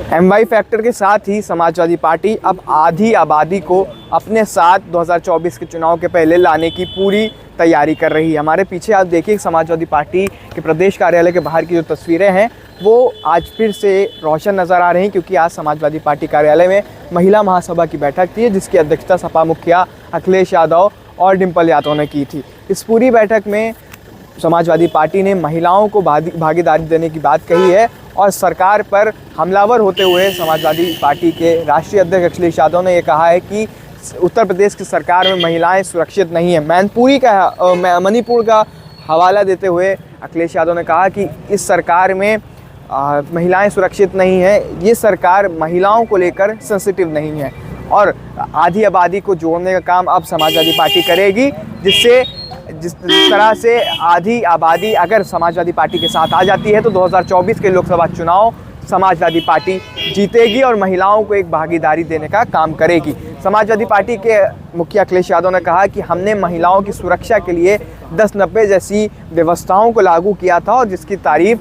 MY factor के साथ ही Samajwadi party अब आधी आबादी को अपने साथ 2024 के चुनाव के पहले लाने की पूरी तैयारी कर रही है। हमारे पीछे आप देखिए समाजवादी पार्टी के प्रदेश कार्यालय के बाहर की जो तस्वीरें हैं वो आज फिर से रोशन नज़र आ रही हैं, क्योंकि आज समाजवादी पार्टी कार्यालय में महिला महासभा की बैठक थी, जिसकी अध्यक्षता सपा मुखिया अखिलेश यादव और डिम्पल यादव ने की थी। इस पूरी बैठक में समाजवादी पार्टी ने महिलाओं को भागीदारी देने की बात कही है और सरकार पर हमलावर होते हुए समाजवादी पार्टी के राष्ट्रीय अध्यक्ष अखिलेश यादव ने यह कहा है कि उत्तर प्रदेश की सरकार में महिलाएं सुरक्षित नहीं है। मणिपुर का हवाला देते हुए अखिलेश यादव ने कहा कि इस सरकार में महिलाएं सुरक्षित नहीं है, ये सरकार महिलाओं को लेकर सेंसिटिव नहीं है और आधी आबादी को जोड़ने का काम अब समाजवादी पार्टी करेगी, जिस तरह से आधी आबादी अगर समाजवादी पार्टी के साथ आ जाती है तो 2024 के लोकसभा चुनाव समाजवादी पार्टी जीतेगी और महिलाओं को एक भागीदारी देने का काम करेगी। समाजवादी पार्टी के मुखिया अखिलेश यादव ने कहा कि हमने महिलाओं की सुरक्षा के लिए 10-90 जैसी व्यवस्थाओं को लागू किया था और जिसकी तारीफ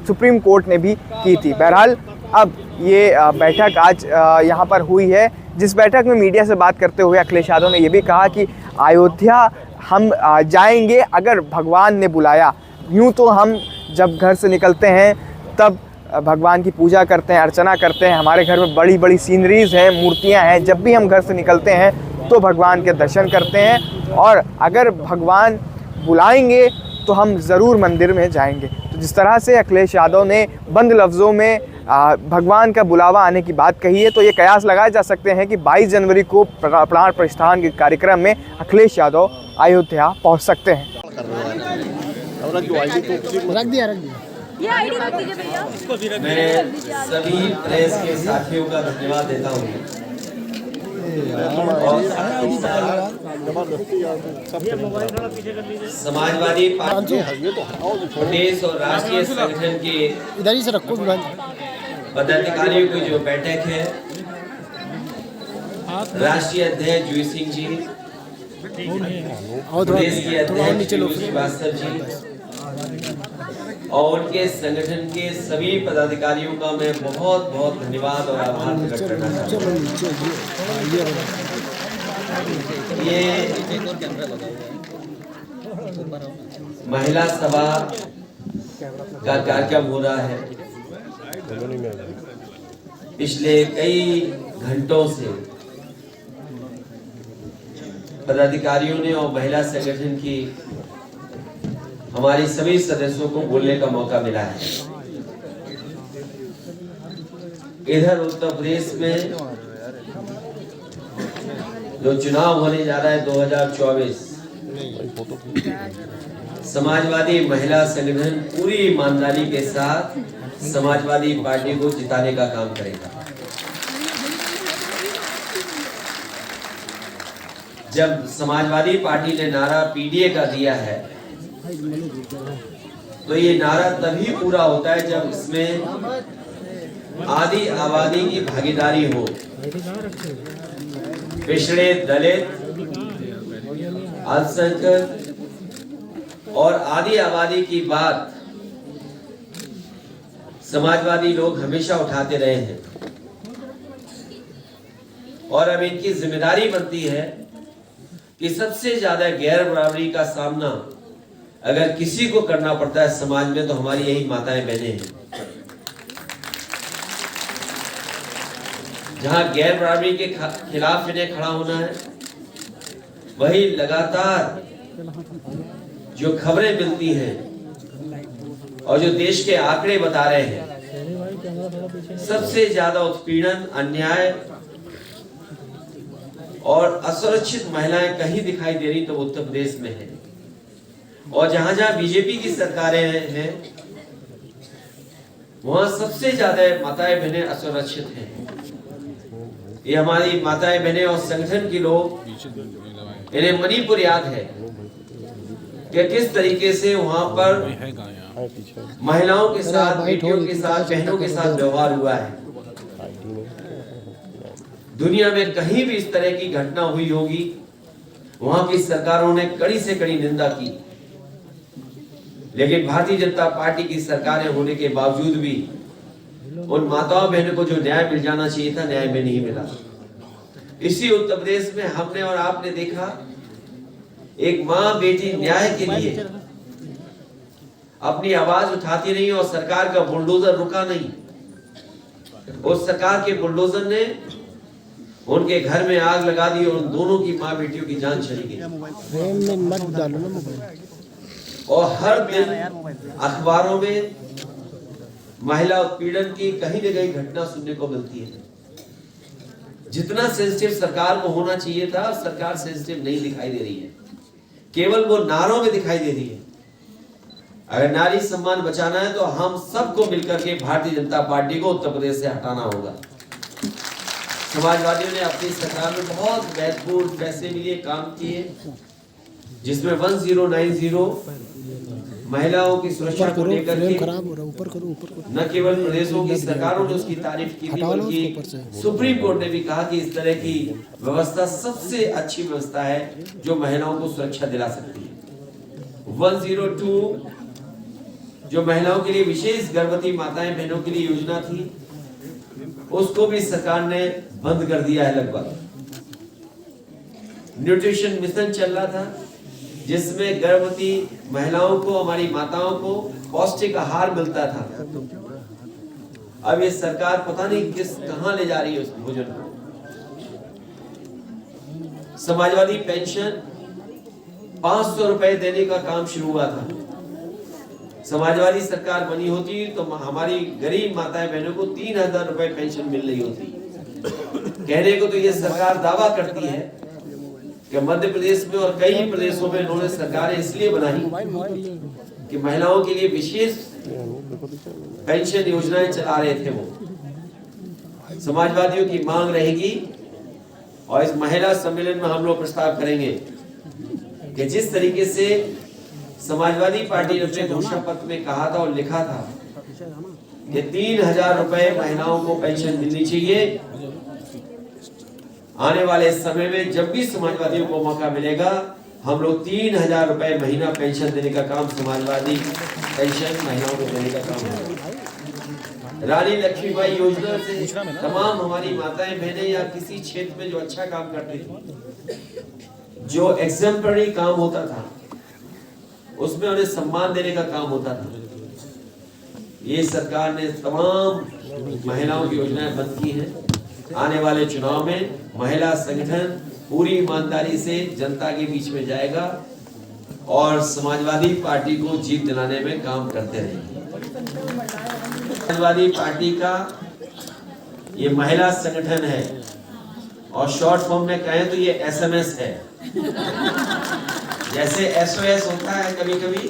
सुप्रीम कोर्ट ने भी की थी। बहरहाल अब ये बैठक आज यहाँ पर हुई है, जिस बैठक में मीडिया से बात करते हुए अखिलेश यादव ने ये भी कहा कि अयोध्या हम जाएंगे अगर भगवान ने बुलाया। यूँ तो हम जब घर से निकलते हैं तब भगवान की पूजा करते हैं, अर्चना करते हैं, हमारे घर में बड़ी बड़ी सीनरीज़ हैं, मूर्तियां हैं। जब भी हम घर से निकलते हैं तो भगवान के दर्शन करते हैं और अगर भगवान बुलाएंगे तो हम ज़रूर मंदिर में जाएंगे। तो जिस तरह से अखिलेश यादव ने बंद लफ्ज़ों में भगवान का बुलावा आने की बात कही है, तो ये कयास लगाए जा सकते हैं कि 22 जनवरी को प्राण प्रतिष्ठान के कार्यक्रम में अखिलेश यादव अयोध्या पहुंच सकते हैं। रख दिया। ये आईडी रख दीजिए भैया। मैं सभी प्रेस के साथियों का धन्यवाद देता हूँ समाजवादी पार्टी प्रदेश और राष्ट्रीय संगठन के इधर ही से रखो पदाधिकारियों की जो बैठक है, राष्ट्रीय अध्यक्ष जुई सिंह जी, प्रदेश के अध्यक्ष श्रीवास्तव जी और उनके संगठन के सभी पदाधिकारियों का मैं बहुत बहुत धन्यवाद और आभार प्रकट करना चाहता हूँ। ये महिला सभा का कार्यक्रम हो रहा है। पिछले कई घंटों से पदाधिकारियों ने और महिला संगठन की हमारे सभी सदस्यों को बोलने का मौका मिला है। इधर उत्तर प्रदेश में जो चुनाव होने जा रहा है 2024, समाजवादी महिला संगठन पूरी ईमानदारी के साथ समाजवादी पार्टी को जिताने का काम करेगा। जब समाजवादी पार्टी ने नारा पीडीए का दिया है तो ये नारा तभी पूरा होता है जब इसमें आधी आबादी की भागीदारी हो। पिछड़े, दलित, अल्पसंख्यक और आधी आबादी की बात समाजवादी लोग हमेशा उठाते रहे हैं और अब इनकी जिम्मेदारी बनती है कि सबसे ज्यादा गैर बराबरी का सामना अगर किसी को करना पड़ता है समाज में तो हमारी यही माताएं बहनें हैं। जहां गैर बराबरी के खिलाफ इन्हें खड़ा होना है, वही लगातार जो खबरें मिलती हैं और जो देश के आंकड़े बता रहे हैं, सबसे ज्यादा उत्पीड़न, अन्याय और असुरक्षित महिलाएं कहीं दिखाई दे रही तो उत्तर प्रदेश में है। और जहां जहां बीजेपी की सरकारें हैं वहां सबसे ज्यादा माताएं बहनें असुरक्षित हैं। ये हमारी माताएं बहनें और संगठन के लोग, इन्हें मणिपुर याद है कि किस तरीके से वहां पर महिलाओं के साथ, बेटियों के साथ, बहनों के साथ व्यवहार हुआ है। दुनिया में कहीं भी इस तरह की घटना हुई होगी, वहां की सरकारों ने कड़ी से कड़ी निंदा की, लेकिन भारतीय जनता पार्टी की सरकारें होने के बावजूद भी उन माताओं बहनों को जो न्याय मिल जाना चाहिए था, न्याय में नहीं मिला। इसी उत्तर प्रदेश में हमने और आपने देखा, एक माँ बेटी न्याय के लिए अपनी आवाज उठाती रही और सरकार का बुलडोजर रुका नहीं। उस सरकार के बुलडोजर ने उनके घर में आग लगा दी और उन दोनों की माँ बेटियों की जान चली गई। और हर दिन अखबारों में महिला उत्पीड़न की कहीं न कहीं घटना सुनने को मिलती है। जितना सेंसिटिव सरकार को होना चाहिए था, सरकार सेंसिटिव नहीं दिखाई दे रही है, केवल वो नारों में दिखाई दे रही है। अगर नारी सम्मान बचाना है तो हम सबको मिलकर के भारतीय जनता पार्टी को उत्तर प्रदेश से हटाना होगा। समाजवादियों ने अपनी सरकार में बहुत महत्वपूर्ण फैसले लिए, काम किए, जिसमें 1090 महिलाओं की सुरक्षा को लेकर के न केवल प्रदेशों की सरकारों ने उसकी तारीफ की थी, बल्कि सुप्रीम कोर्ट ने भी कहा कि इस तरह की व्यवस्था सबसे अच्छी व्यवस्था है जो महिलाओं को सुरक्षा दिला सकती है। 102 जो महिलाओं के लिए विशेष गर्भवती माताएं बहनों के लिए योजना थी, उसको भी सरकार ने बंद कर दिया है लगभग। न्यूट्रिशन मिशन चल रहा था, जिसमें गर्भवती महिलाओं को, हमारी माताओं को पौष्टिक आहार मिलता था। अब ये सरकार पता नहीं कहां ले जा रही है उस भोजन को। समाजवादी पेंशन 500 रुपए देने का काम शुरू हुआ था। समाजवादी सरकार बनी होती तो हमारी गरीब माताएं बहनों को 3000 रुपए पेंशन मिल रही होती। कहने को तो ये सरकार दावा करती है कि मध्य प्रदेश में और कई प्रदेशों में उन्होंने सरकारें इसलिए बनाई कि महिलाओं के लिए विशेष पेंशन योजनाएं चला रहे थे। वो समाजवादियों की मांग रहेगी और इस महिला सम्मेलन में हम लोग प्रस्ताव करेंगे कि जिस तरीके से समाजवादी पार्टी ने अपने घोषणा पत्र में कहा था और लिखा था कि 3000 रुपए महिलाओं को पेंशन मिलनी चाहिए। आने वाले समय में जब भी समाजवादियों को मौका मिलेगा, हम लोग 3000 रुपए महीना पेंशन देने का काम, समाजवादी पेंशन महिलाओं को देने का काम है। रानी लक्ष्मीबाई योजना से तमाम हमारी माताएं बहनें या किसी क्षेत्र में जो अच्छा काम करती थी, जो एग्जेम्पलरी काम होता था, उसमें उन्हें सम्मान देने का काम होता था। ये सरकार ने तमाम महिलाओं की योजनाएं बंद की हैं। आने वाले चुनाव में महिला संगठन पूरी ईमानदारी से जनता के बीच में जाएगा और समाजवादी पार्टी को जीत दिलाने में काम करते रहेंगे। समाजवादी पार्टी का ये महिला संगठन है और शॉर्ट फॉर्म में कहें तो ये SMS है। जैसे SOS होता है कभी कभी,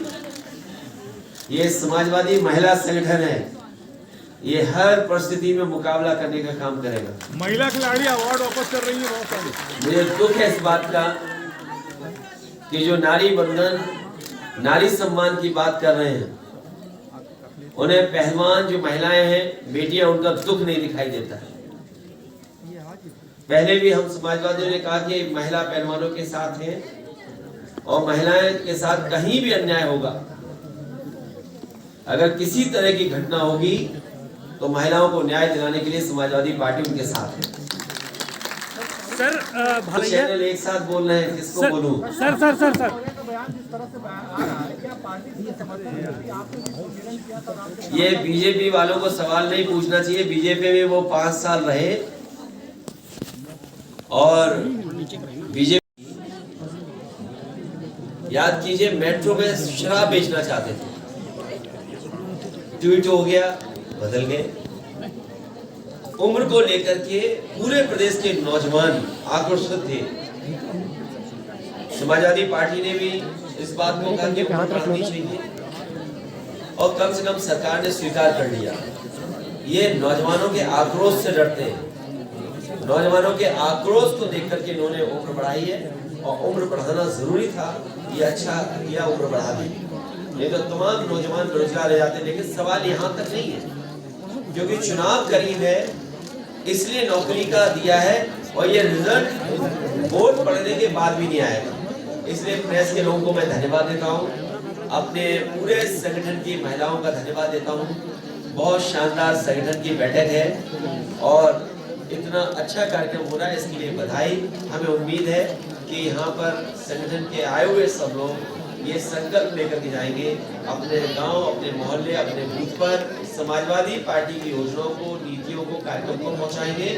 ये समाजवादी महिला संगठन है। ये हर परिस्थिति में मुकाबला करने का काम करेगा। महिला खिलाड़ी अवार्ड वापस कर रही है बहुत सारी। मुझे दुख है इस बात का कि जो नारी बंधन, नारी सम्मान की बात कर रहे हैं, उन्हें पहलवान जो महिलाएं हैं, बेटियां, उनका दुख नहीं दिखाई देता है। पहले भी हम समाजवादियों ने कहा कि महिला पहलवानों के साथ हैं और महिलाएं के साथ कहीं भी अन्याय होगा, अगर किसी तरह की घटना होगी तो महिलाओं को न्याय दिलाने के लिए समाजवादी पार्टी उनके साथ है। सर चैनल एक साथ बोल रहे हैं, किसको बोलूं? सर ये बीजेपी वालों को सवाल नहीं पूछना चाहिए। बीजेपी में वो 5 साल रहे और बीजेपी, याद कीजिए, मेट्रो में शराब बेचना चाहते थे, ट्वीट हो गया, बदल गए। उम्र को लेकर के पूरे प्रदेश के नौजवान आक्रोशित थे। समाजवादी पार्टी ने भी इस बात को कहा कि उम्र बढ़नी चाहिए और कम से कम सरकार ने स्वीकार कर लिया। ये नौजवानों के आक्रोश से डरते हैं। नौजवानों के आक्रोश को देख करके इन्होंने उम्र बढ़ाई है और उम्र बढ़ाना जरूरी था। ये अच्छा किया, उम्र बढ़ा दी, नहीं तो तमाम नौजवान बेरोजगार रह जाते। लेकिन सवाल यहाँ तक नहीं है, क्योंकि चुनाव करीब है इसलिए नौकरी का दिया है और ये रिजल्ट वोट पड़ने के बाद भी नहीं आएगा। इसलिए प्रेस के लोगों को मैं धन्यवाद देता हूँ, अपने पूरे संगठन की महिलाओं का धन्यवाद देता हूँ बहुत शानदार संगठन की बैठक है और इतना अच्छा कार्यक्रम हो रहा है, इसके लिए बधाई। हमें उम्मीद है कि यहाँ पर संगठन के आए हुए सब लोग ये संकल्प लेकर के जाएंगे अपने गांव, अपने मोहल्ले, अपने बूथ पर समाजवादी पार्टी की योजनाओं को, नीतियों को, कार्यक्रम को पहुंचाएंगे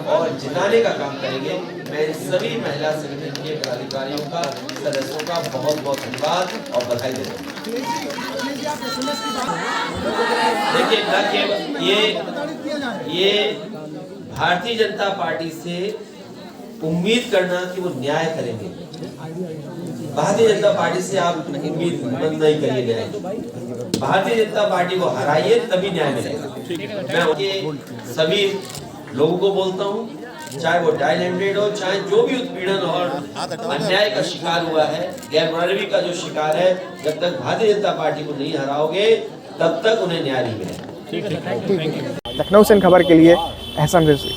और जिताने का काम करेंगे। मैं इन सभी महिला संगठन के पदाधिकारियों का, सदस्यों का बहुत बहुत धन्यवाद और बधाई देता हूँ। देखिए न केवल ये भारतीय जनता पार्टी से उम्मीद करना कि वो न्याय करेंगे, भारतीय जनता पार्टी से आप उम्मीद नहीं करिए न्याय। भारतीय जनता पार्टी को हराइए तभी न्याय मिलेगा। मैं उनके सभी लोगों को बोलता हूँ, चाहे वो डायल 100 हो, चाहे जो भी उत्पीड़न और अन्याय का शिकार हुआ है, गैर मानवी का जो शिकार है, जब तक भारतीय जनता पार्टी को नहीं हराओगे तब तक उन्हें न्याय नहीं मिलेगा। लखनऊ से इन खबर के लिए एहसान रिजवी।